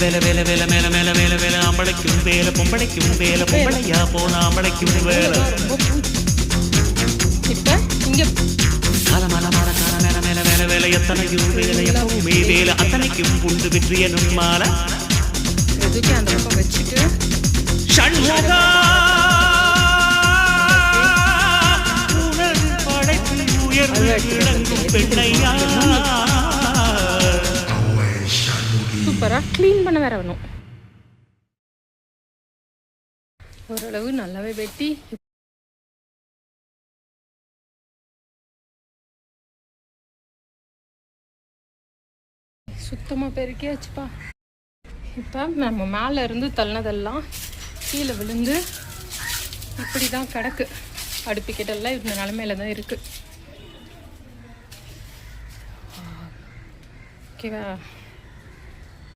வேலை வேலை வேலை மேல மேல மேல வேலை ஆம்பளைக்கும் வேலை பொம்பளைக்கும் வேலை பொம்பளையா போன ஆம்பளைக்கும் வேலை இப்ப இங்க மல மல மல கால மேல மேல மேல வேலை எத்தனையும் வேலை எப்பவுமே வேலை அத்தனைக்கும் புண்டு வெற்றியனும் மாலை எதுக்கு அந்த பக்கம் வச்சுட்டு ஷண்முகா உனது படைப்பு உயர்வு விளங்கும் பெண்ணையா சூப்பரா க்ளீன் பண்ண வேற வேணும். ஓரளவு நல்லாவே வெட்டி சுத்தமா பெருக்கியாச்சுப்பா. இப்போ நம்ம மேலே இருந்து தள்ளினதெல்லாம் கீழே விழுந்து இப்படி தான் கிடக்கு. அடுப்புக்கிட்டெல்லாம் இந்த நிலமையில தான் இருக்குது. ஓகேவா?